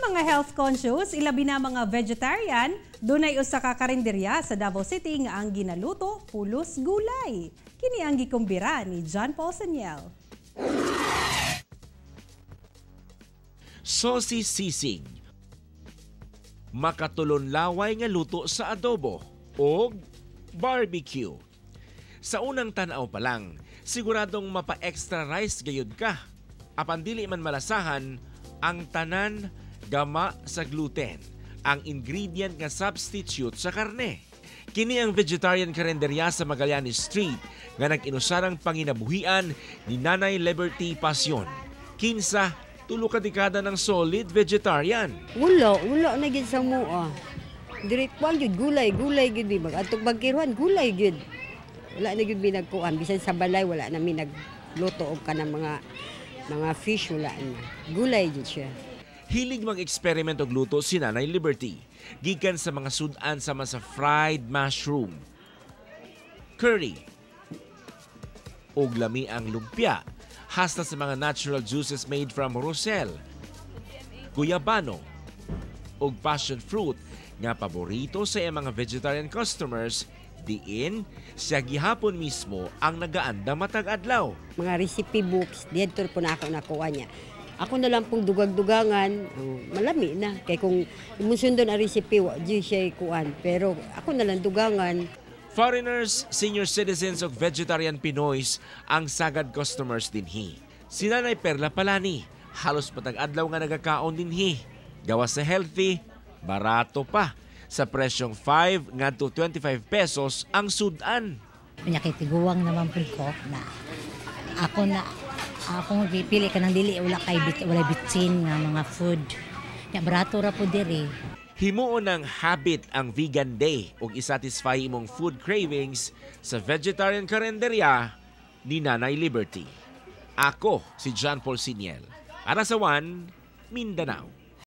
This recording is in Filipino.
mga health conscious, ilabi na mga vegetarian, dunay usa ka karinderya sa Davao City nga ang ginaluto pulos gulay. Kini ang gikumbira ni John Paul Saniel. Sosi sisig, makatulon laway nga luto sa adobo o barbecue. Sa unang tanaw pa lang, siguradong mapa-extra rice gayud ka. Apan dili man malasahan, ang tanan gama sa gluten, ang ingredient nga substitute sa karne. Kini ang vegetarian karinderya sa Magallanes Street nga nag-inusarang panginabuhian ni Nanay Liberty Pasyon. Kinsa, tulo ka dekada ng solid vegetarian. Wala na gid sa mua. Direct po gud gulay gud di mag atog bagkiruan gulay gud. Wala na gud binagkuan bisan sa balay wala na mi nagluto og kanang mga fish wala na. Gulay gud siya. Hilig mag-experiment og luto si Nanay Liberty. Gikan sa mga sudan sama sa fried mushroom, curry, og lami ang lumpia, hasta sa mga natural juices made from rosel, guyabano, og passion fruit nga paborito sa iyang mga vegetarian customers, diin siya gihapon mismo ang nagaanda matag adlaw. Mga recipe books, dito po na ako nakuha niya. Ako na lang pong dugag-dugangan, malami na. Kaya kung imusundon ang recipe, di siya kuan. Pero ako na lang dugangan. Foreigners, senior citizens o vegetarian Pinoys ang sagad customers dinhi. Si Nanay Perla Palani, halos patag adlaw nga nagakaon dinhi. Gawas sa healthy, barato pa. Sa presyong 5 ngadto 25 pesos ang sudan. Nakitiguang naman po ko na ako pipili ka ng dili wala bitsin nga mga food. Ya barato ra po diri. Himuon ng habit ang Vegan Day ug isatisfy imong food cravings sa vegetarian karinderya ni Nanay Liberty. Ako si John Paul Saniel. Para sa One Mindanao.